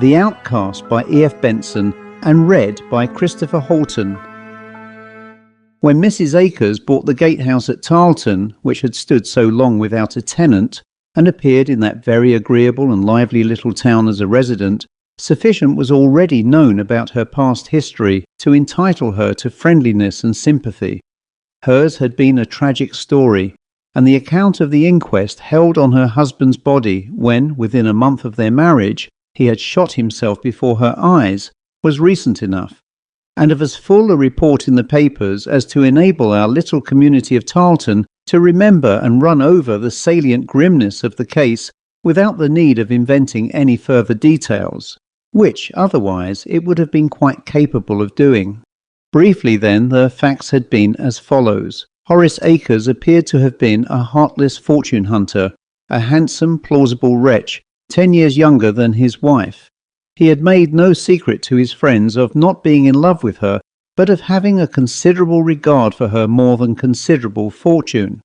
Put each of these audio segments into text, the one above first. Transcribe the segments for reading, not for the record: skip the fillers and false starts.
The Outcast by E.F.Benson and read by Chris Halton. When Mrs. Acres bought the gatehouse at Tarleton, which had stood so long without a tenant, and appeared in that very agreeable and lively little town as a resident, sufficient was already known about her past history to entitle her to friendliness and sympathy. Hers had been a tragic story, and the account of the inquest held on her husband's body when, within a month of their marriage, he had shot himself before her eyes, was recent enough, and of as full a report in the papers as to enable our little community of Tarleton to remember and run over the salient grimness of the case without the need of inventing any further details, which otherwise it would have been quite capable of doing. Briefly then, the facts had been as follows. Horace Acres appeared to have been a heartless fortune hunter, a handsome, plausible wretch, 10 years younger than his wife. He had made no secret to his friends of not being in love with her, but of having a considerable regard for her more than considerable fortune.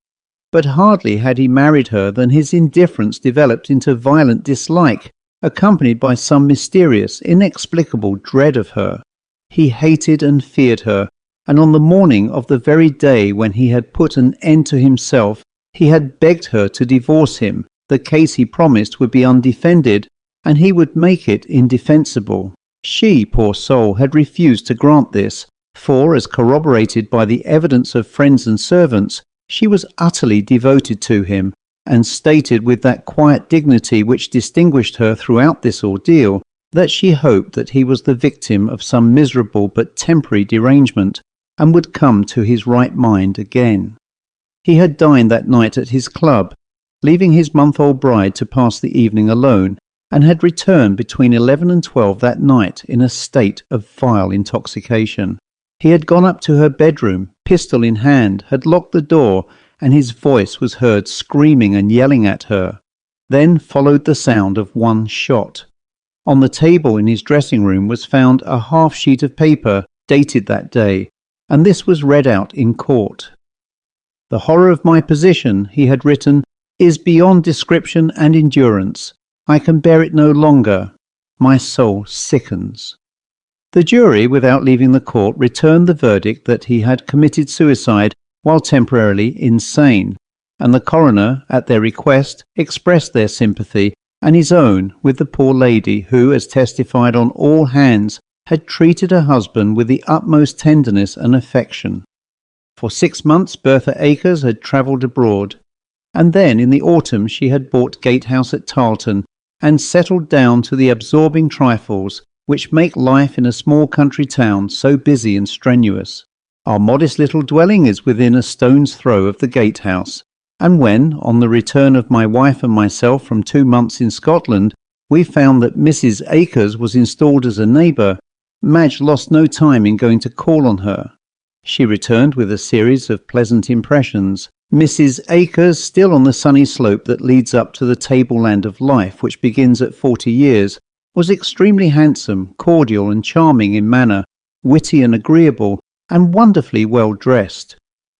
But hardly had he married her than his indifference developed into violent dislike, accompanied by some mysterious, inexplicable dread of her. He hated and feared her, and on the morning of the very day when he had put an end to himself, he had begged her to divorce him. The case he promised would be undefended, and he would make it indefensible. She, poor soul, had refused to grant this, for, as corroborated by the evidence of friends and servants, she was utterly devoted to him, and stated with that quiet dignity which distinguished her throughout this ordeal, that she hoped that he was the victim of some miserable but temporary derangement, and would come to his right mind again. He had dined that night at his club, leaving his month-old bride to pass the evening alone, and had returned between 11 and 12 that night in a state of vile intoxication. He had gone up to her bedroom, pistol in hand, had locked the door, and his voice was heard screaming and yelling at her. Then followed the sound of one shot. On the table in his dressing room was found a half sheet of paper dated that day, and this was read out in court. "The horror of my position," he had written, "is beyond description and endurance. I can bear it no longer. My soul sickens." The jury, without leaving the court, returned the verdict that he had committed suicide while temporarily insane, and the coroner, at their request, expressed their sympathy and his own with the poor lady who, as testified on all hands, had treated her husband with the utmost tenderness and affection. For 6 months Bertha Acres had travelled abroad, and then in the autumn she had bought Gatehouse at Tarleton and settled down to the absorbing trifles which make life in a small country town so busy and strenuous. Our modest little dwelling is within a stone's throw of the gatehouse, and when, on the return of my wife and myself from 2 months in Scotland, we found that Mrs. Acres was installed as a neighbour, Madge lost no time in going to call on her. She returned with a series of pleasant impressions. Mrs. Acres, still on the sunny slope that leads up to the tableland of life which begins at 40 years, was extremely handsome, cordial and charming in manner, witty and agreeable, and wonderfully well dressed.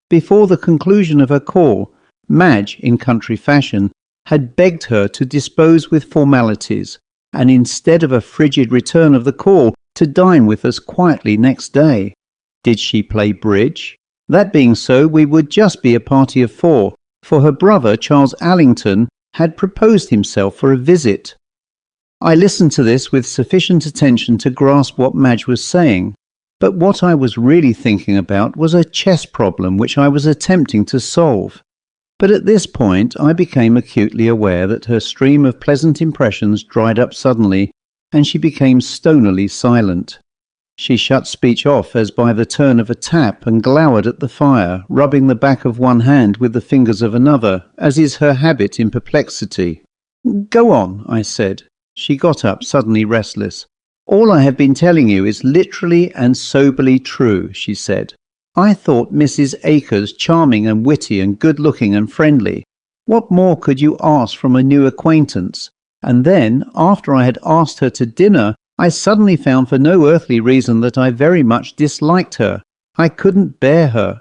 Before the conclusion of her call, Madge, in country fashion, had begged her to dispose with formalities, and instead of a frigid return of the call, to dine with us quietly next day. Did she play bridge? That being so, we would just be a party of 4, for her brother, Charles Allington, had proposed himself for a visit. I listened to this with sufficient attention to grasp what Madge was saying, but what I was really thinking about was a chess problem which I was attempting to solve. But at this point I became acutely aware that her stream of pleasant impressions dried up suddenly, and she became stonily silent. She shut speech off as by the turn of a tap and glowered at the fire, rubbing the back of one hand with the fingers of another, as is her habit in perplexity. "Go on," I said. She got up, suddenly restless. "All I have been telling you is literally and soberly true," she said. "I thought Mrs. Acres charming and witty and good-looking and friendly. What more could you ask from a new acquaintance? And then, after I had asked her to dinner, I suddenly found for no earthly reason that I very much disliked her. I couldn't bear her."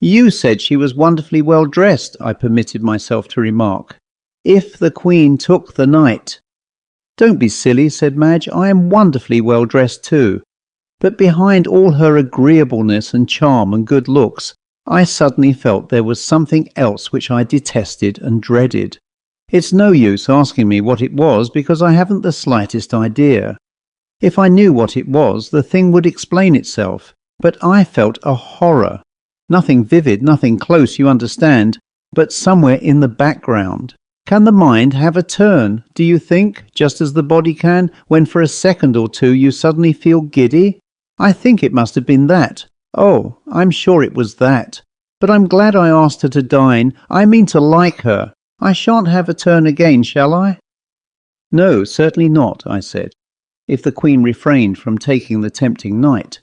"You said she was wonderfully well dressed," I permitted myself to remark. "If the Queen took the night." "Don't be silly," said Madge. "I am wonderfully well dressed too." But behind all her agreeableness and charm and good looks, I suddenly felt there was something else which I detested and dreaded. It's no use asking me what it was, because I haven't the slightest idea. If I knew what it was, the thing would explain itself. But I felt a horror. Nothing vivid, nothing close, you understand, but somewhere in the background. Can the mind have a turn, do you think, just as the body can, when for a second or two you suddenly feel giddy? I think it must have been that. Oh, I'm sure it was that. But I'm glad I asked her to dine. I mean to like her. I shan't have a turn again, shall I? No, certainly not, I said, if the Queen refrained from taking the tempting night.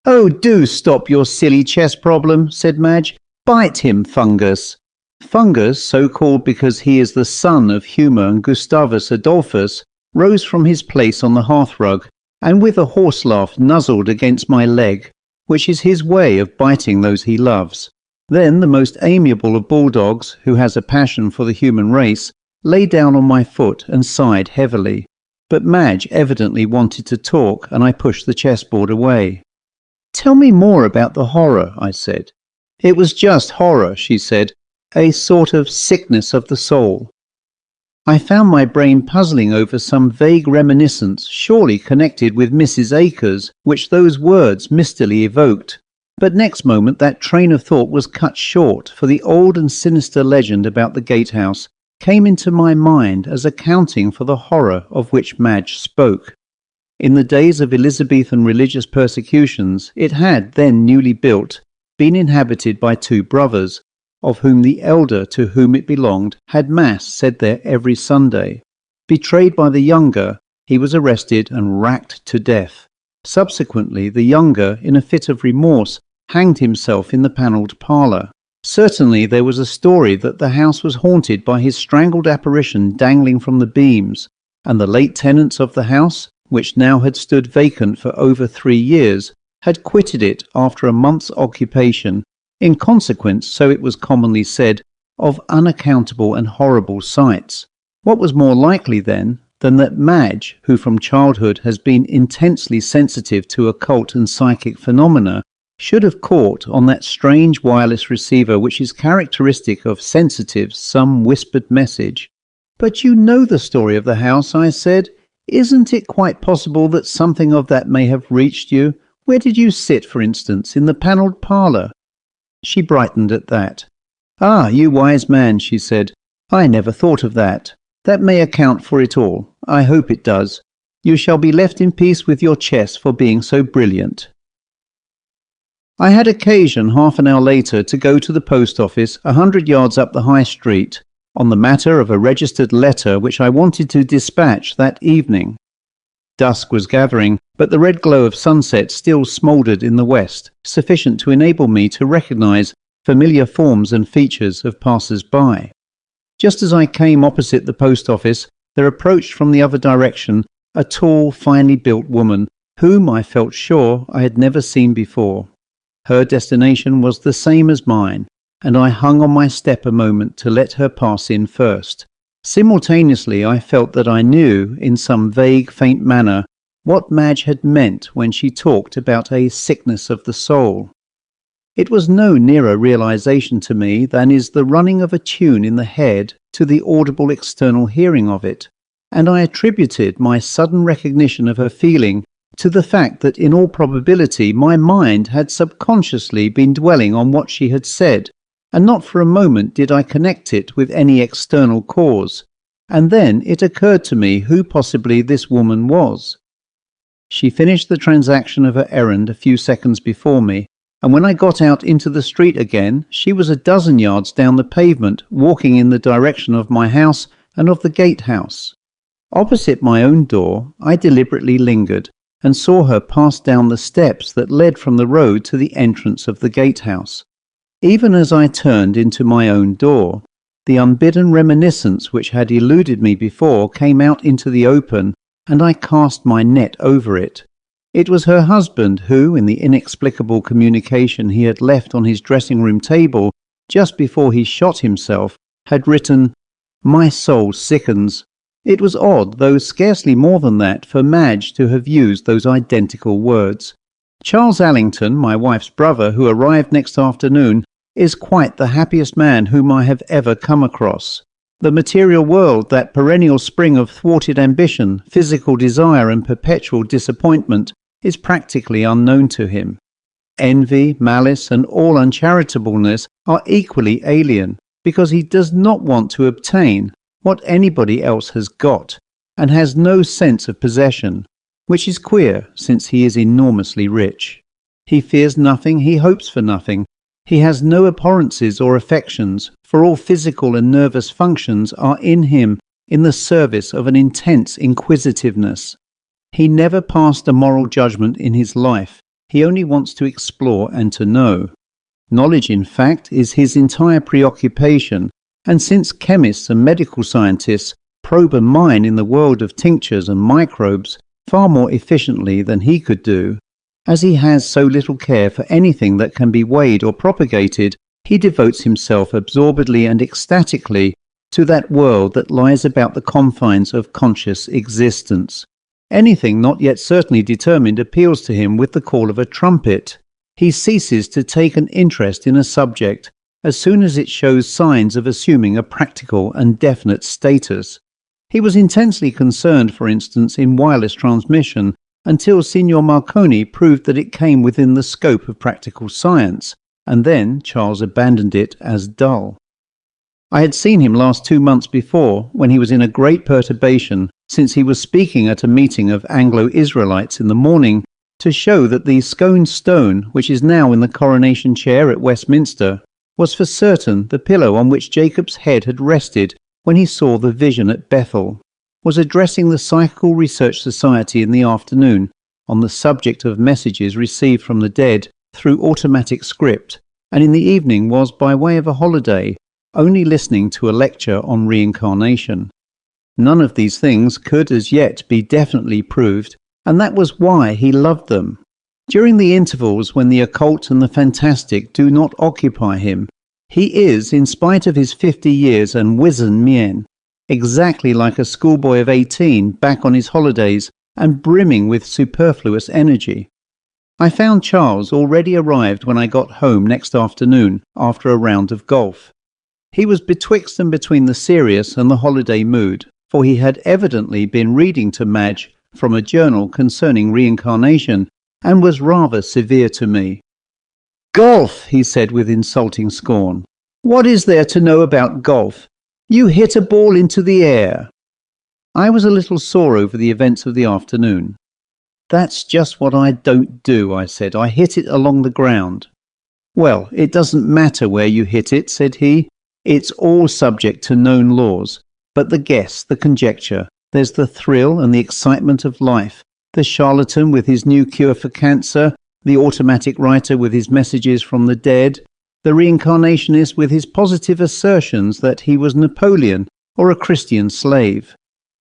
Oh, do stop your silly chess problem, said Madge. Bite him, Fungus. Fungus, so called because he is the son of Humour and Gustavus Adolphus, rose from his place on the hearthrug, and with a horse laugh nuzzled against my leg, which is his way of biting those he loves. Then the most amiable of bulldogs, who has a passion for the human race, lay down on my foot and sighed heavily. But Madge evidently wanted to talk, and I pushed the chessboard away. Tell me more about the horror, I said. It was just horror, she said, a sort of sickness of the soul. I found my brain puzzling over some vague reminiscence, surely connected with Mrs. Acres, which those words mistily evoked. But next moment that train of thought was cut short, for the old and sinister legend about the gatehouse came into my mind as accounting for the horror of which Madge spoke. In the days of Elizabethan religious persecutions, it had, then newly built, been inhabited by two brothers, of whom the elder to whom it belonged had Mass said there every Sunday. Betrayed by the younger, he was arrested and racked to death. Subsequently, the younger, in a fit of remorse, hanged himself in the panelled parlour. Certainly there was a story that the house was haunted by his strangled apparition dangling from the beams, and the late tenants of the house, which now had stood vacant for over 3 years, had quitted it after a month's occupation, in consequence, so it was commonly said, of unaccountable and horrible sights. What was more likely, then, than that Madge, who from childhood has been intensely sensitive to occult and psychic phenomena, should have caught on that strange wireless receiver which is characteristic of sensitives some whispered message. But you know the story of the house, I said. Isn't it quite possible that something of that may have reached you? Where did you sit, for instance, in the panelled parlour? She brightened at that. Ah, you wise man, she said. I never thought of that. That may account for it all. I hope it does. You shall be left in peace with your chess for being so brilliant. I had occasion half an hour later to go to the post office 100 yards up the high street on the matter of a registered letter which I wanted to dispatch that evening. Dusk was gathering, but the red glow of sunset still smouldered in the west, sufficient to enable me to recognize familiar forms and features of passers-by. Just as I came opposite the post office, there approached from the other direction a tall, finely built woman, whom I felt sure I had never seen before. Her destination was the same as mine, and I hung on my step a moment to let her pass in first. Simultaneously I felt that I knew, in some vague, faint manner, what Madge had meant when she talked about a sickness of the soul. It was no nearer realization to me than is the running of a tune in the head to the audible external hearing of it, and I attributed my sudden recognition of her feeling to the fact that in all probability my mind had subconsciously been dwelling on what she had said, and not for a moment did I connect it with any external cause. And then it occurred to me who possibly this woman was. She finished the transaction of her errand a few seconds before me, and when I got out into the street again, she was a dozen yards down the pavement, walking in the direction of my house and of the gatehouse. Opposite my own door, I deliberately lingered, and saw her pass down the steps that led from the road to the entrance of the gatehouse. Even as I turned into my own door, the unbidden reminiscence which had eluded me before came out into the open, and I cast my net over it. It was her husband who, in the inexplicable communication he had left on his dressing-room table just before he shot himself, had written, "My soul sickens. It was odd, though scarcely more than that, for Madge to have used those identical words. Charles Allington, my wife's brother, who arrived next afternoon, is quite the happiest man whom I have ever come across. The material world, that perennial spring of thwarted ambition, physical desire and perpetual disappointment, is practically unknown to him. Envy, malice and all uncharitableness are equally alien, because he does not want to obtain what anybody else has got, and has no sense of possession, which is queer since he is enormously rich. He fears nothing, he hopes for nothing. He has no abhorrences or affections, for all physical and nervous functions are in him in the service of an intense inquisitiveness. He never passed a moral judgment in his life. He only wants to explore and to know. Knowledge, in fact, is his entire preoccupation, and since chemists and medical scientists probe a mine in the world of tinctures and microbes far more efficiently than he could do, as he has so little care for anything that can be weighed or propagated, he devotes himself absorbedly and ecstatically to that world that lies about the confines of conscious existence. Anything not yet certainly determined appeals to him with the call of a trumpet. He ceases to take an interest in a subject as soon as it shows signs of assuming a practical and definite status. He was intensely concerned, for instance, in wireless transmission, until Signor Marconi proved that it came within the scope of practical science, and then Charles abandoned it as dull. I had seen him last 2 months before, when he was in a great perturbation, since he was speaking at a meeting of Anglo-Israelites in the morning to show that the Scone Stone, which is now in the coronation chair at Westminster, was for certain the pillow on which Jacob's head had rested when he saw the vision at Bethel, was addressing the Psychical Research Society in the afternoon on the subject of messages received from the dead through automatic script, and in the evening was, by way of a holiday, only listening to a lecture on reincarnation. None of these things could as yet be definitely proved, and that was why he loved them. During the intervals when the occult and the fantastic do not occupy him, he is, in spite of his 50 years and wizen mien, exactly like a schoolboy of 18 back on his holidays and brimming with superfluous energy. I found Charles already arrived when I got home next afternoon after a round of golf. He was betwixt and between the serious and the holiday mood, for he had evidently been reading to Madge from a journal concerning reincarnation, and was rather severe to me. "Golf," he said with insulting scorn. "What is there to know about golf? You hit a ball into the air." I was a little sore over the events of the afternoon. "That's just what I don't do," I said. "I hit it along the ground." "Well, it doesn't matter where you hit it," said he. "It's all subject to known laws. But the guess, the conjecture, there's the thrill and the excitement of life. The charlatan with his new cure for cancer, the automatic writer with his messages from the dead, the reincarnationist with his positive assertions that he was Napoleon or a Christian slave.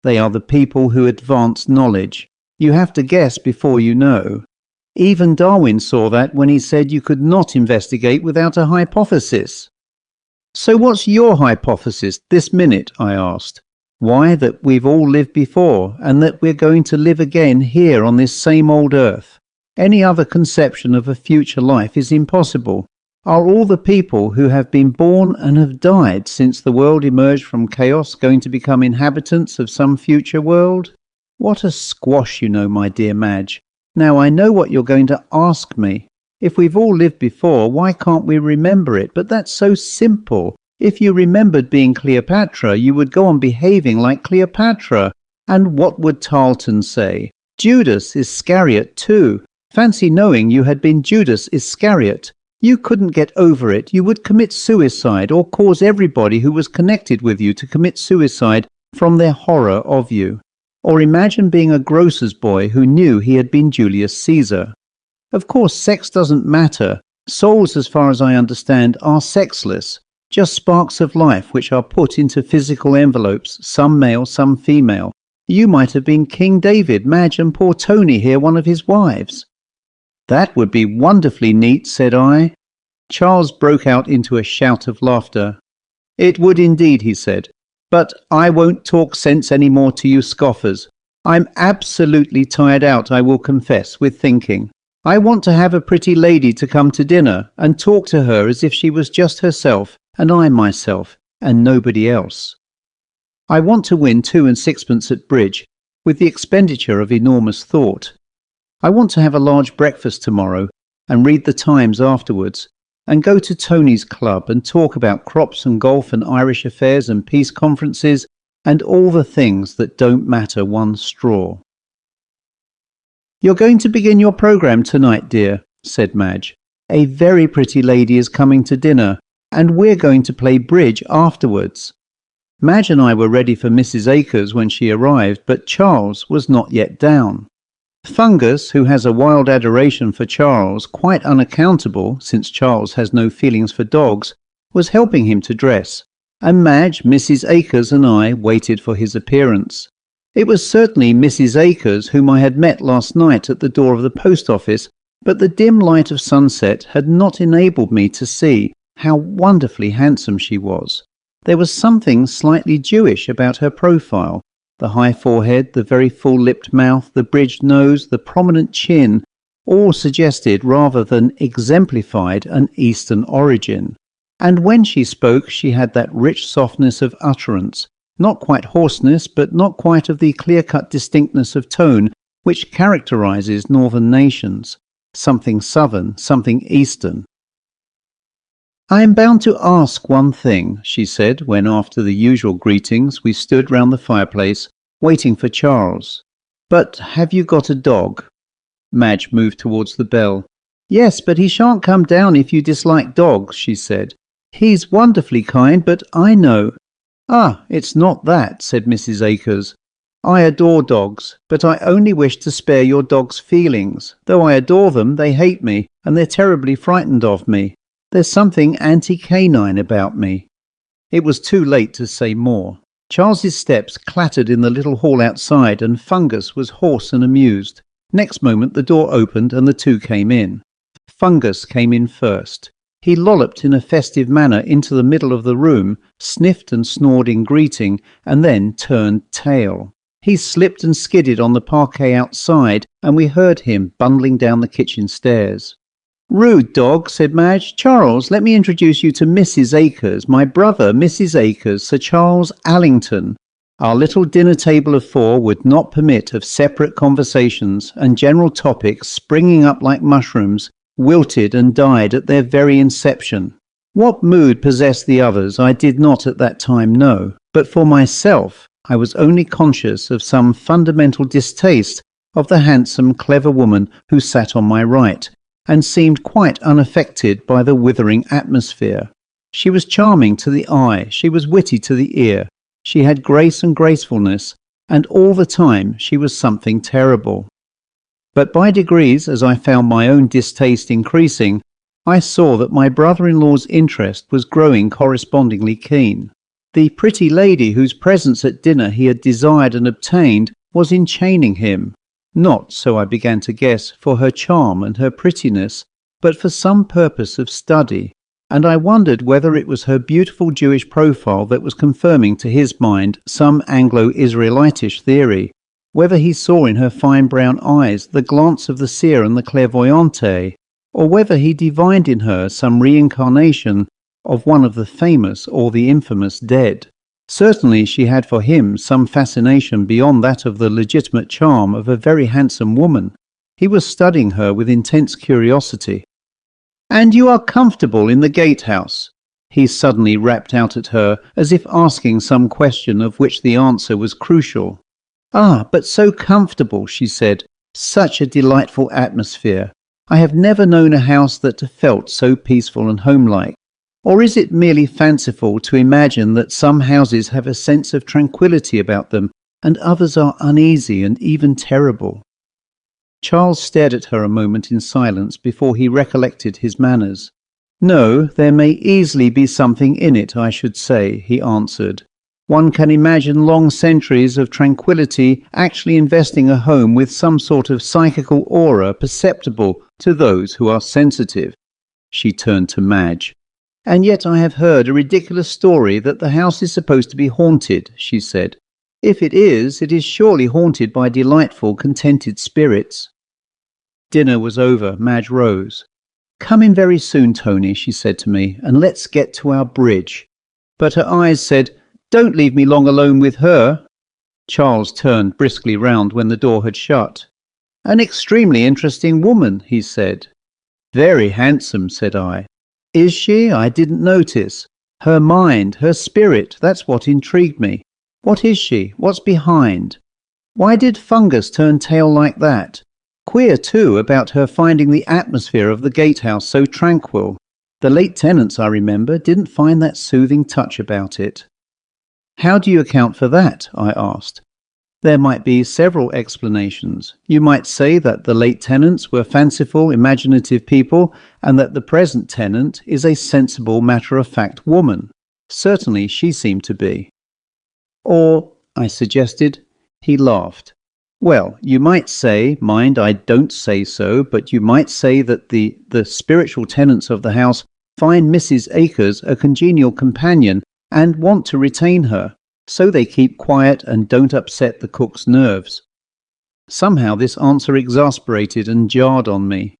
They are the people who advance knowledge. You have to guess before you know. Even Darwin saw that when he said you could not investigate without a hypothesis." "So what's your hypothesis this minute?" I asked. "Why, that we've all lived before, and that we're going to live again here on this same old earth. Any other conception of a future life is impossible. Are all the people who have been born and have died since the world emerged from chaos going to become inhabitants of some future world? What a squash, you know, my dear Madge. Now I know what you're going to ask me. If we've all lived before, why can't we remember it? But that's so simple. If you remembered being Cleopatra, you would go on behaving like Cleopatra. And what would Tarleton say? Judas Iscariot too. Fancy knowing you had been Judas Iscariot. You couldn't get over it. You would commit suicide or cause everybody who was connected with you to commit suicide from their horror of you. Or imagine being a grocer's boy who knew he had been Julius Caesar. Of course, sex doesn't matter. Souls, as far as I understand, are sexless. Just sparks of life which are put into physical envelopes, some male, some female. You might have been King David, Madge, and poor Tony here, one of his wives. "That would be wonderfully neat," said I. Charles broke out into a shout of laughter. "It would indeed," he said. But I won't talk sense any more to you scoffers. I'm absolutely tired out, I will confess, with thinking. I want to have a pretty lady to come to dinner and talk to her as if she was just herself and I myself and nobody else. I want to win 2 and 6pence at bridge with the expenditure of enormous thought. I want to have a large breakfast tomorrow and read the Times afterwards and go to Tony's club and talk about crops and golf and Irish affairs and peace conferences and all the things that don't matter one straw. You're going to begin your programme tonight, dear, said Madge. A very pretty lady is coming to dinner, and we're going to play bridge afterwards. Madge and I were ready for Mrs. Acres when she arrived, but Charles was not yet down. Fungus, who has a wild adoration for Charles, quite unaccountable since Charles has no feelings for dogs, was helping him to dress, and Madge, Mrs. Acres and I waited for his appearance. It was certainly Mrs. Acres whom I had met last night at the door of the post office, but the dim light of sunset had not enabled me to see how wonderfully handsome she was. There was something slightly Jewish about her profile. The high forehead, the very full-lipped mouth, the bridged nose, the prominent chin, all suggested rather than exemplified an Eastern origin. And when she spoke, she had that rich softness of utterance, not quite hoarseness, but not quite of the clear-cut distinctness of tone which characterizes northern nations. Something southern, something eastern. I am bound to ask one thing, she said, when after the usual greetings we stood round the fireplace, waiting for Charles. But have you got a dog? Madge moved towards the bell. Yes, but he shan't come down if you dislike dogs, she said. He's wonderfully kind, but I know. Ah, it's not that, said Mrs. Acres. I adore dogs, but I only wish to spare your dog's feelings. Though I adore them, they hate me, and they're terribly frightened of me. There's something anti-canine about me. It was too late to say more. Charles's steps clattered in the little hall outside, and Fungus was hoarse and amused. Next moment the door opened, and the two came in. Fungus came in first. He lolloped in a festive manner into the middle of the room, sniffed and snored in greeting, and then turned tail. He slipped and skidded on the parquet outside, and we heard him bundling down the kitchen stairs. Rude dog, said Madge. Charles, let me introduce you to Mrs. Acres, my brother, Mrs. Acres, Sir Charles Allington. Our little dinner table of 4 would not permit of separate conversations, and general topics springing up like mushrooms, wilted and died at their very inception. What mood possessed the others I did not at that time know, but for myself I was only conscious of some fundamental distaste of the handsome, clever woman who sat on my right, and seemed quite unaffected by the withering atmosphere. She was charming to the eye, she was witty to the ear, she had grace and gracefulness, and all the time she was something terrible. But by degrees, as I found my own distaste increasing, I saw that my brother-in-law's interest was growing correspondingly keen. The pretty lady whose presence at dinner he had desired and obtained was enchaining him, not, so I began to guess, for her charm and her prettiness, but for some purpose of study, and I wondered whether it was her beautiful Jewish profile that was confirming to his mind some Anglo-Israelitish theory, whether he saw in her fine brown eyes the glance of the seer and the clairvoyante, or whether he divined in her some reincarnation of one of the famous or the infamous dead. Certainly she had for him some fascination beyond that of the legitimate charm of a very handsome woman. He was studying her with intense curiosity. "And you are comfortable in the gatehouse?" he suddenly rapped out at her, as if asking some question of which the answer was crucial. "Ah, but so comfortable," she said. "Such a delightful atmosphere. I have never known a house that felt so peaceful and homelike. Or is it merely fanciful to imagine that some houses have a sense of tranquillity about them, and others are uneasy and even terrible?" Charles stared at her a moment in silence before he recollected his manners. "No, there may easily be something in it, I should say," he answered. "One can imagine long centuries of tranquillity actually investing a home with some sort of psychical aura perceptible to those who are sensitive." She turned to Madge. "And yet I have heard a ridiculous story that the house is supposed to be haunted," she said. "If it is surely haunted by delightful, contented spirits." Dinner was over. Madge rose. "Come in very soon, Tony," she said to me, "and let's get to our bridge." But her eyes said, "Don't leave me long alone with her." Charles turned briskly round when the door had shut. "An extremely interesting woman," he said. "Very handsome," said I. "Is she? I didn't notice. Her mind, her spirit, that's what intrigued me. What is she? What's behind? Why did Fungus turn tail like that? Queer, too, about her finding the atmosphere of the gatehouse so tranquil. The late tenants, I remember, didn't find that soothing touch about it." "How do you account for that?" I asked. "There might be several explanations. You might say that the late tenants were fanciful, imaginative people, and that the present tenant is a sensible, matter-of-fact woman. Certainly she seemed to be." "Or," I suggested. He laughed. "Well, you might say, mind, I don't say so, but you might say that the spiritual tenants of the house find Mrs. Acres a congenial companion and want to retain her, so they keep quiet and don't upset the cook's nerves." Somehow this answer exasperated and jarred on me.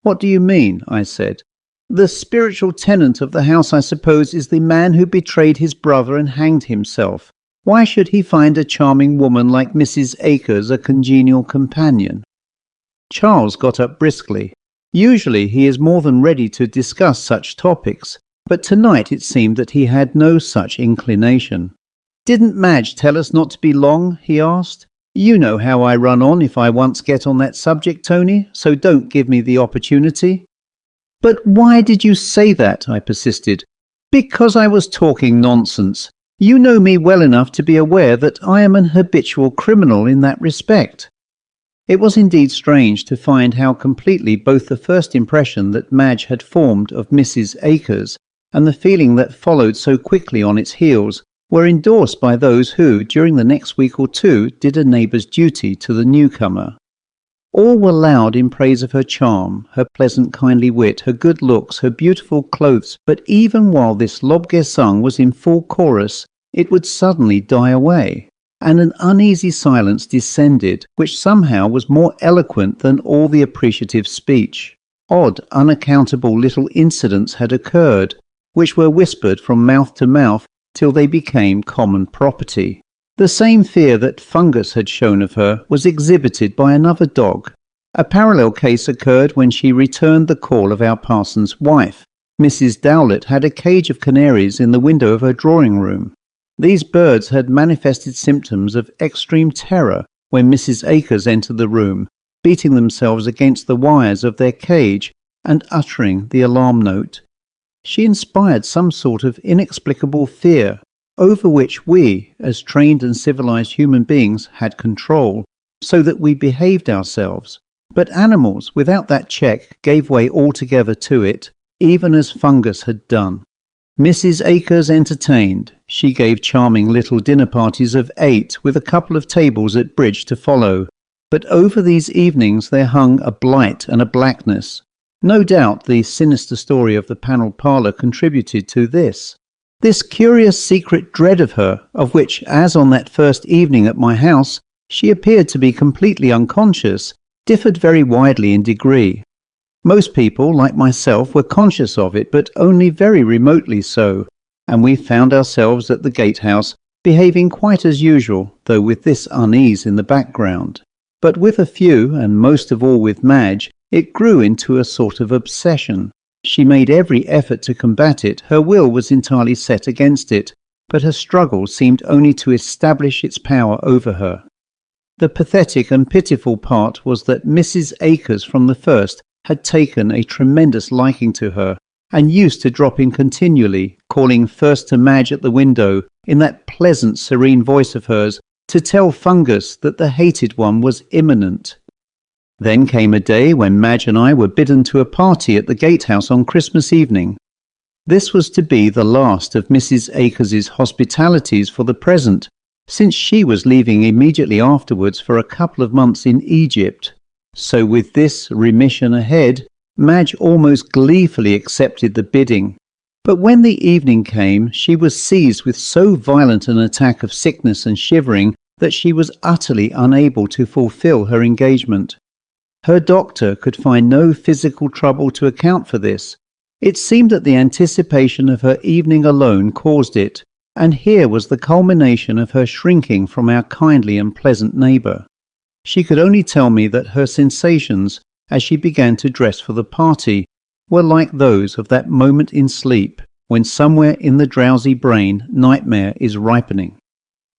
"What do you mean?" I said. "The spiritual tenant of the house, I suppose, is the man who betrayed his brother and hanged himself. Why should he find a charming woman like Mrs. Acres a congenial companion?" Charles got up briskly. Usually he is more than ready to discuss such topics, but tonight it seemed that he had no such inclination. "Didn't Madge tell us not to be long?" he asked. "You know how I run on if I once get on that subject, Tony, so don't give me the opportunity." "But why did you say that?" I persisted. "Because I was talking nonsense. You know me well enough to be aware that I am an habitual criminal in that respect." It was indeed strange to find how completely both the first impression that Madge had formed of Mrs. Acres and the feeling that followed so quickly on its heels were endorsed by those who, during the next week or two, did a neighbour's duty to the newcomer. All were loud in praise of her charm, her pleasant kindly wit, her good looks, her beautiful clothes, but even while this lobgesang was in full chorus, it would suddenly die away, and an uneasy silence descended, which somehow was more eloquent than all the appreciative speech. Odd, unaccountable little incidents had occurred, which were whispered from mouth to mouth till they became common property. The same fear that Fungus had shown of her was exhibited by another dog. A parallel case occurred when she returned the call of our parson's wife. Mrs. Dowlett had a cage of canaries in the window of her drawing-room. These birds had manifested symptoms of extreme terror when Mrs. Acres entered the room, beating themselves against the wires of their cage and uttering the alarm note. She inspired some sort of inexplicable fear, over which we, as trained and civilized human beings, had control, so that we behaved ourselves. But animals, without that check, gave way altogether to it, even as Fungus had done. Mrs. Acres entertained. She gave charming little dinner parties of 8, with a couple of tables at bridge to follow. But over these evenings there hung a blight and a blackness. No doubt the sinister story of the panelled parlour contributed to this. This curious secret dread of her, of which, as on that first evening at my house, she appeared to be completely unconscious, differed very widely in degree. Most people, like myself, were conscious of it, but only very remotely so, and we found ourselves at the gatehouse, behaving quite as usual, though with this unease in the background. But with a few, and most of all with Madge, it grew into a sort of obsession. She made every effort to combat it, her will was entirely set against it, but her struggle seemed only to establish its power over her. The pathetic and pitiful part was that Mrs. Acres from the first had taken a tremendous liking to her, and used to drop in continually, calling first to Madge at the window, in that pleasant, serene voice of hers, to tell Fungus that the hated one was imminent. Then came a day when Madge and I were bidden to a party at the gatehouse on Christmas evening. This was to be the last of Mrs. Acres's hospitalities for the present, since she was leaving immediately afterwards for a couple of months in Egypt. So with this remission ahead, Madge almost gleefully accepted the bidding. But when the evening came, she was seized with so violent an attack of sickness and shivering that she was utterly unable to fulfill her engagement. Her doctor could find no physical trouble to account for this. It seemed that the anticipation of her evening alone caused it, and here was the culmination of her shrinking from our kindly and pleasant neighbour. She could only tell me that her sensations, as she began to dress for the party, were like those of that moment in sleep when somewhere in the drowsy brain nightmare is ripening.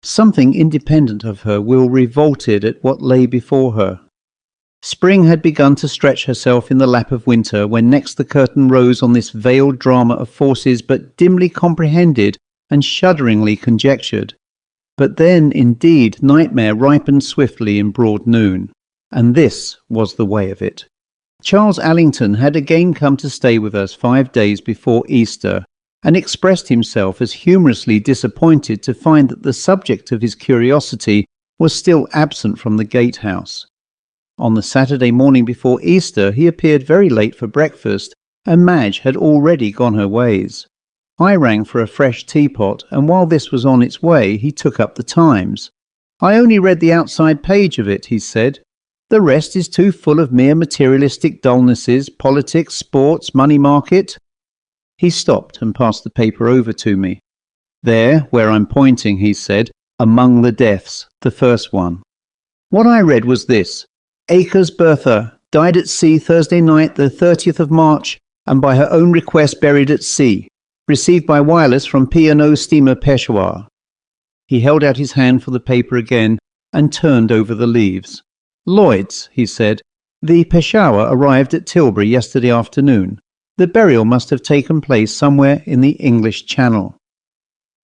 Something independent of her will revolted at what lay before her. Spring had begun to stretch herself in the lap of winter when next the curtain rose on this veiled drama of forces but dimly comprehended and shudderingly conjectured. But then, indeed, nightmare ripened swiftly in broad noon, and this was the way of it. Charles Allington had again come to stay with us 5 days before Easter, and expressed himself as humorously disappointed to find that the subject of his curiosity was still absent from the gatehouse. On the Saturday morning before Easter he appeared very late for breakfast, and Madge had already gone her ways. I rang for a fresh teapot, and while this was on its way he took up the Times. "I only read the outside page of it," he said. "The rest is too full of mere materialistic dullnesses, politics, sports, money market." He stopped and passed the paper over to me. "There, where I'm pointing," he said, "among the deaths, the first one." What I read was this: Acres Bertha died at sea Thursday night, the 30th of March, and by her own request buried at sea. Received by wireless from P&O steamer Peshawar. He held out his hand for the paper again and turned over the leaves. "Lloyd's," he said. "The Peshawar arrived at Tilbury yesterday afternoon. The burial must have taken place somewhere in the English Channel."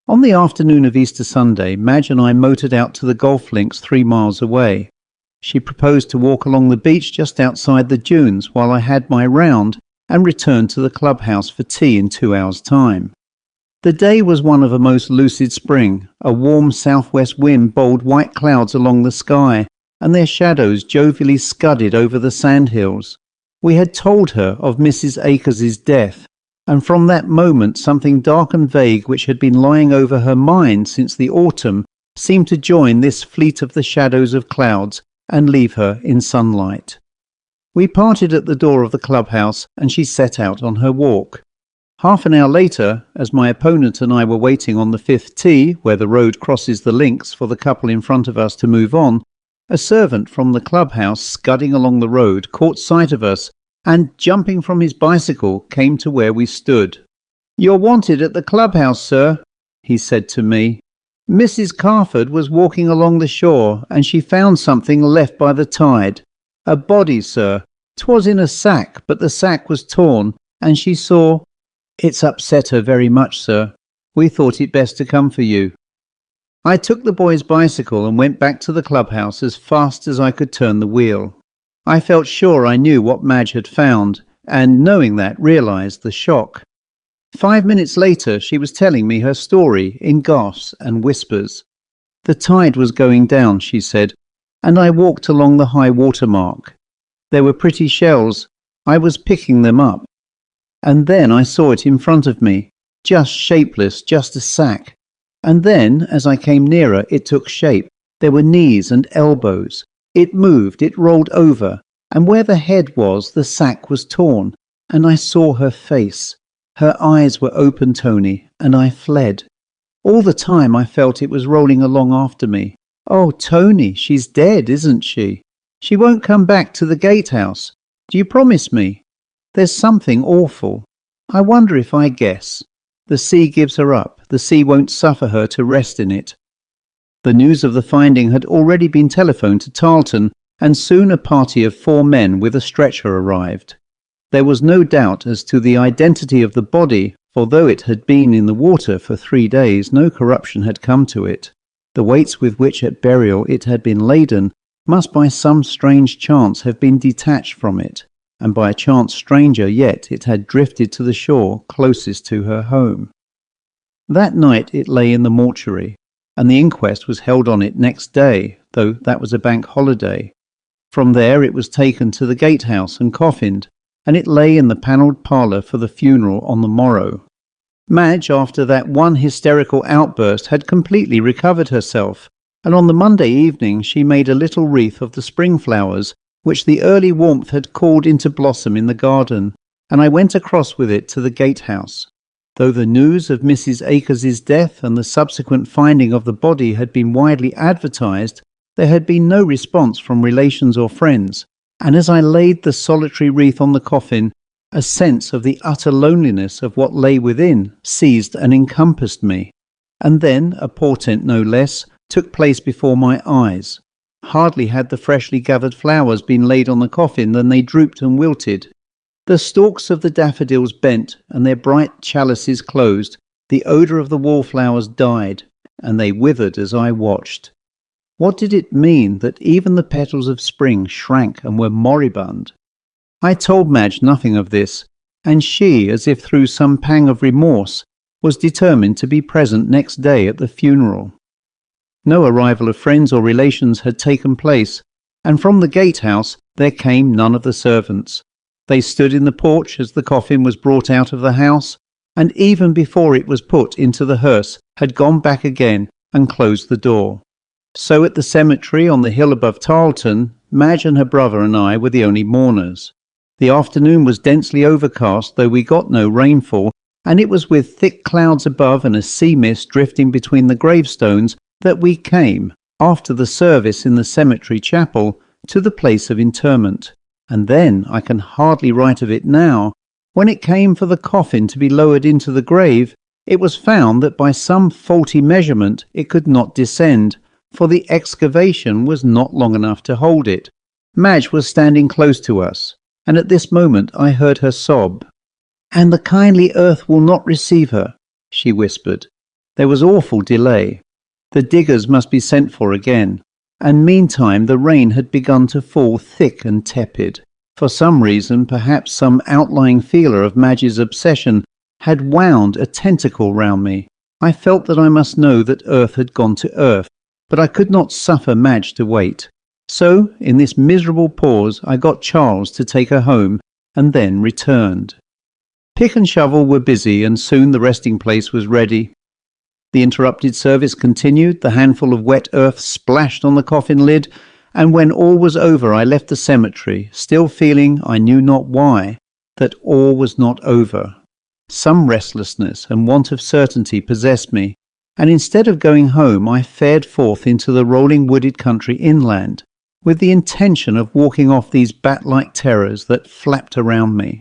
On the afternoon of Easter Sunday, Madge and I motored out to the golf links 3 miles away. She proposed to walk along the beach just outside the dunes while I had my round and returned to the clubhouse for tea in 2 hours' time. The day was one of a most lucid spring. A warm southwest wind bowled white clouds along the sky, and their shadows jovially scudded over the sandhills. We had told her of Mrs. Acres's death, and from that moment something dark and vague which had been lying over her mind since the autumn seemed to join this fleet of the shadows of clouds and leave her in sunlight. We parted at the door of the clubhouse, and she set out on her walk. Half an hour later, as my opponent and I were waiting on the 5th tee, where the road crosses the links for the couple in front of us to move on, a servant from the clubhouse scudding along the road caught sight of us and, jumping from his bicycle, came to where we stood. "You're wanted at the clubhouse, sir," he said to me. "Mrs. Carford was walking along the shore, and she found something left by the tide. A body, sir. 'Twas in a sack, but the sack was torn, and she saw—" "It's upset her very much, sir. We thought it best to come for you." I took the boy's bicycle and went back to the clubhouse as fast as I could turn the wheel. I felt sure I knew what Madge had found, and knowing that, realized the shock. 5 minutes later she was telling me her story in gasps and whispers. "The tide was going down," she said, "and I walked along the high water mark. There were pretty shells. I was picking them up. And then I saw it in front of me, just shapeless, just a sack. And then, as I came nearer, it took shape. There were knees and elbows. It moved, it rolled over, and where the head was, the sack was torn, and I saw her face. Her eyes were open, Tony, and I fled. All the time I felt it was rolling along after me. Oh, Tony, she's dead, isn't she? She won't come back to the gatehouse. Do you promise me? There's something awful. I wonder if I guess. The sea gives her up. The sea won't suffer her to rest in it." The news of the finding had already been telephoned to Tarleton, and soon a party of 4 men with a stretcher arrived. There was no doubt as to the identity of the body, for though it had been in the water for 3 days, no corruption had come to it. The weights with which at burial it had been laden must by some strange chance have been detached from it, and by a chance stranger yet it had drifted to the shore closest to her home. That night it lay in the mortuary, and the inquest was held on it next day, though that was a bank holiday. From there it was taken to the gatehouse and coffined, and it lay in the panelled parlour for the funeral on the morrow. Madge, after that one hysterical outburst, had completely recovered herself, and on the Monday evening she made a little wreath of the spring flowers, which the early warmth had called into blossom in the garden, and I went across with it to the gatehouse. Though the news of Mrs. Acres' death and the subsequent finding of the body had been widely advertised, there had been no response from relations or friends, and as I laid the solitary wreath on the coffin, a sense of the utter loneliness of what lay within seized and encompassed me. And then, a portent no less, took place before my eyes. Hardly had the freshly gathered flowers been laid on the coffin than they drooped and wilted. The stalks of the daffodils bent, and their bright chalices closed. The odour of the wallflowers died, and they withered as I watched. What did it mean that even the petals of spring shrank and were moribund? I told Madge nothing of this, and she, as if through some pang of remorse, was determined to be present next day at the funeral. No arrival of friends or relations had taken place, and from the gatehouse there came none of the servants. They stood in the porch as the coffin was brought out of the house, and even before it was put into the hearse had gone back again and closed the door. So at the cemetery on the hill above Tarleton, Madge and her brother and I were the only mourners. The afternoon was densely overcast, though we got no rainfall, and it was with thick clouds above and a sea mist drifting between the gravestones that we came, after the service in the cemetery chapel, to the place of interment. And then, I can hardly write of it now, when it came for the coffin to be lowered into the grave, it was found that by some faulty measurement it could not descend, for the excavation was not long enough to hold it. Madge was standing close to us, and at this moment I heard her sob. "And the kindly earth will not receive her," she whispered. There was awful delay. The diggers must be sent for again, and meantime the rain had begun to fall thick and tepid. For some reason, perhaps some outlying feeler of Madge's obsession, had wound a tentacle round me. I felt that I must know that earth had gone to earth, but I could not suffer Madge to wait. So, in this miserable pause, I got Charles to take her home, and then returned. Pick and shovel were busy, and soon the resting place was ready. The interrupted service continued, the handful of wet earth splashed on the coffin lid, and when all was over I left the cemetery, still feeling, I knew not why, that all was not over. Some restlessness and want of certainty possessed me, and instead of going home I fared forth into the rolling wooded country inland, with the intention of walking off these bat-like terrors that flapped around me.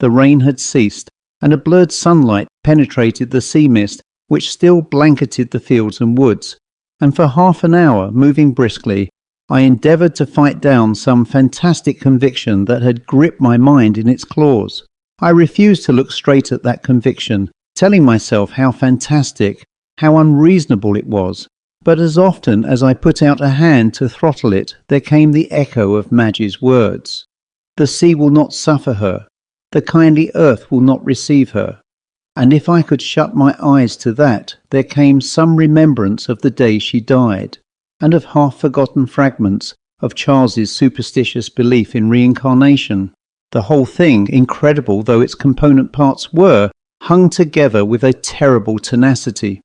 The rain had ceased, and a blurred sunlight penetrated the sea mist which still blanketed the fields and woods, and for half an hour, moving briskly, I endeavoured to fight down some fantastic conviction that had gripped my mind in its claws. I refused to look straight at that conviction, telling myself how fantastic, how unreasonable it was, but as often as I put out a hand to throttle it, there came the echo of Madge's words. The sea will not suffer her, the kindly earth will not receive her. And if I could shut my eyes to that, there came some remembrance of the day she died, and of half-forgotten fragments of Charles's superstitious belief in reincarnation. The whole thing, incredible though its component parts were, hung together with a terrible tenacity.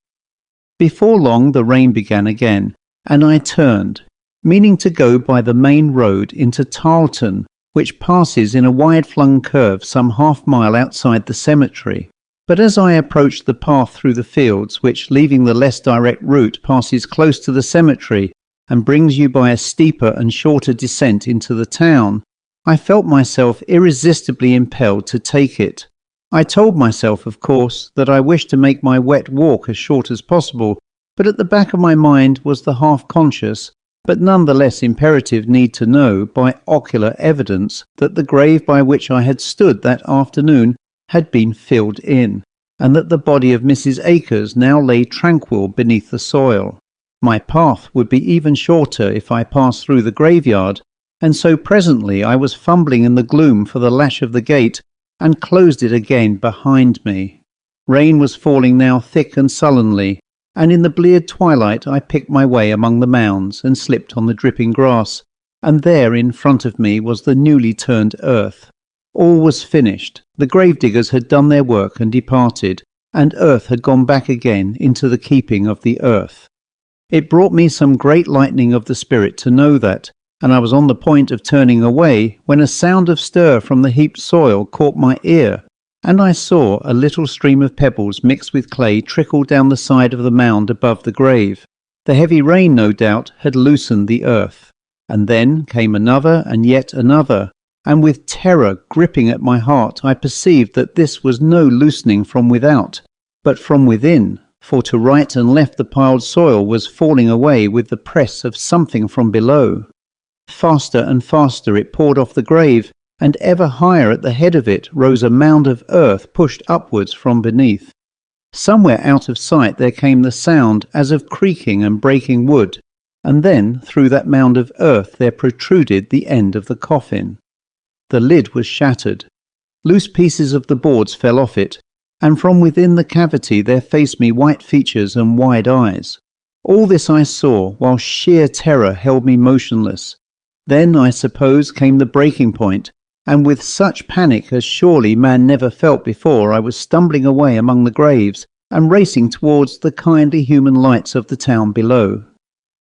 Before long the rain began again, and I turned, meaning to go by the main road into Tarleton, which passes in a wide-flung curve some half-mile outside the cemetery. But as I approached the path through the fields, which, leaving the less direct route, passes close to the cemetery and brings you by a steeper and shorter descent into the town, I felt myself irresistibly impelled to take it. I told myself, of course, that I wished to make my wet walk as short as possible, but at the back of my mind was the half-conscious, but none the less imperative need to know by ocular evidence that the grave by which I had stood that afternoon had been filled in, and that the body of Mrs. Acres now lay tranquil beneath the soil. My path would be even shorter if I passed through the graveyard, and so presently I was fumbling in the gloom for the latch of the gate, and closed it again behind me. Rain was falling now thick and sullenly, and in the bleared twilight I picked my way among the mounds and slipped on the dripping grass, and there in front of me was the newly turned earth. All was finished. The gravediggers had done their work and departed, and earth had gone back again into the keeping of the earth. It brought me some great lightening of the spirit to know that, and I was on the point of turning away when a sound of stir from the heaped soil caught my ear, and I saw a little stream of pebbles mixed with clay trickle down the side of the mound above the grave. The heavy rain, no doubt, had loosened the earth. And then came another and yet another, and with terror gripping at my heart I perceived that this was no loosening from without, but from within, for to right and left the piled soil was falling away with the press of something from below. Faster and faster it poured off the grave, and ever higher at the head of it rose a mound of earth pushed upwards from beneath. Somewhere out of sight there came the sound as of creaking and breaking wood, and then through that mound of earth there protruded the end of the coffin. The lid was shattered. Loose pieces of the boards fell off it, and from within the cavity there faced me white features and wide eyes. All this I saw, while sheer terror held me motionless. Then, I suppose, came the breaking point, and with such panic as surely man never felt before, I was stumbling away among the graves and racing towards the kindly human lights of the town below.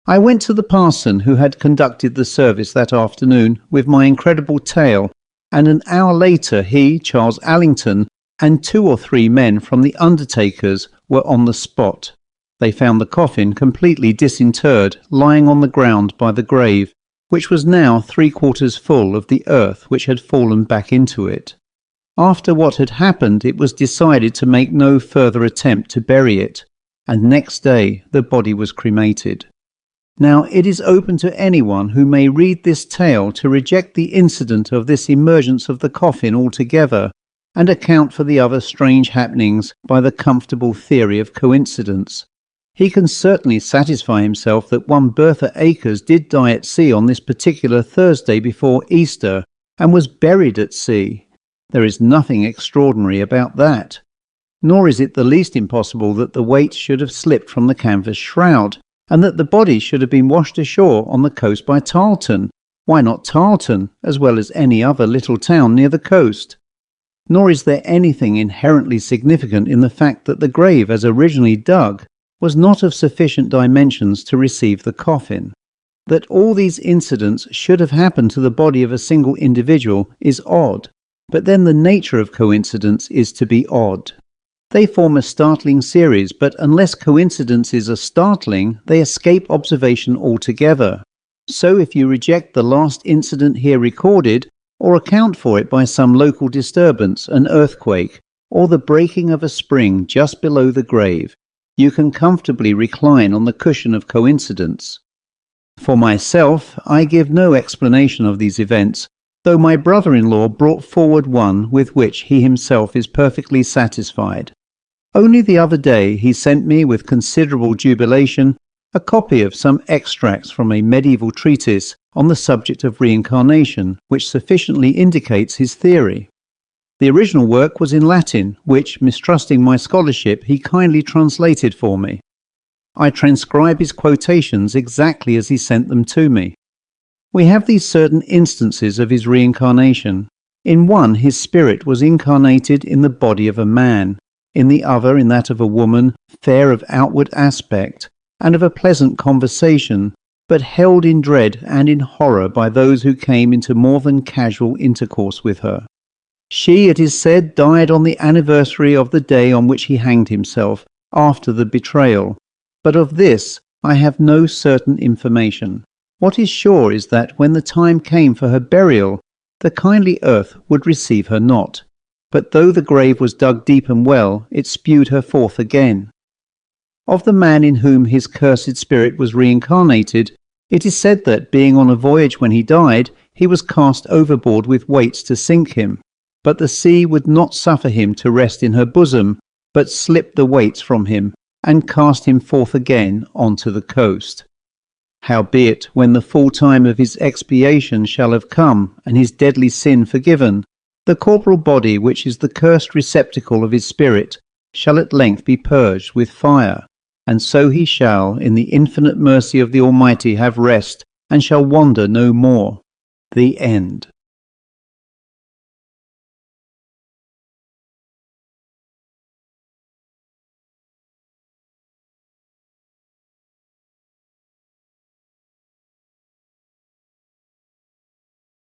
I went to the parson who had conducted the service that afternoon with my incredible tale, and an hour later he, Charles Allington, and 2 or 3 men from the undertakers were on the spot. They found the coffin completely disinterred, lying on the ground by the grave, which was now 3/4 full of the earth which had fallen back into it. After what had happened, it was decided to make no further attempt to bury it, and next day the body was cremated. Now it is open to anyone who may read this tale to reject the incident of this emergence of the coffin altogether, and account for the other strange happenings by the comfortable theory of coincidence. He can certainly satisfy himself that one Bertha Acres did die at sea on this particular Thursday before Easter, and was buried at sea. There is nothing extraordinary about that. Nor is it the least impossible that the weight should have slipped from the canvas shroud, and that the body should have been washed ashore on the coast by Tarleton. Why not Tarleton, as well as any other little town near the coast? Nor is there anything inherently significant in the fact that the grave, as originally dug, was not of sufficient dimensions to receive the coffin. That all these incidents should have happened to the body of a single individual is odd, but then the nature of coincidence is to be odd. They form a startling series, but unless coincidences are startling, they escape observation altogether. So if you reject the last incident here recorded, or account for it by some local disturbance, an earthquake, or the breaking of a spring just below the grave, you can comfortably recline on the cushion of coincidence. For myself, I give no explanation of these events, though my brother-in-law brought forward one with which he himself is perfectly satisfied. Only the other day he sent me with considerable jubilation a copy of some extracts from a medieval treatise on the subject of reincarnation, which sufficiently indicates his theory. The original work was in Latin, which, mistrusting my scholarship, he kindly translated for me. I transcribe his quotations exactly as he sent them to me. We have these certain instances of his reincarnation. In one, his spirit was incarnated in the body of a man, in the other in that of a woman, fair of outward aspect, and of a pleasant conversation, but held in dread and in horror by those who came into more than casual intercourse with her. She, it is said, died on the anniversary of the day on which he hanged himself, after the betrayal, but of this I have no certain information. What is sure is that when the time came for her burial, the kindly earth would receive her not, but though the grave was dug deep and well, it spewed her forth again. Of the man in whom his cursed spirit was reincarnated, it is said that, being on a voyage when he died, he was cast overboard with weights to sink him, but the sea would not suffer him to rest in her bosom, but slipped the weights from him, and cast him forth again onto the coast. Howbeit, when the full time of his expiation shall have come, and his deadly sin forgiven, the corporal body, which is the cursed receptacle of his spirit, shall at length be purged with fire, and so he shall, in the infinite mercy of the Almighty, have rest, and shall wander no more. The end.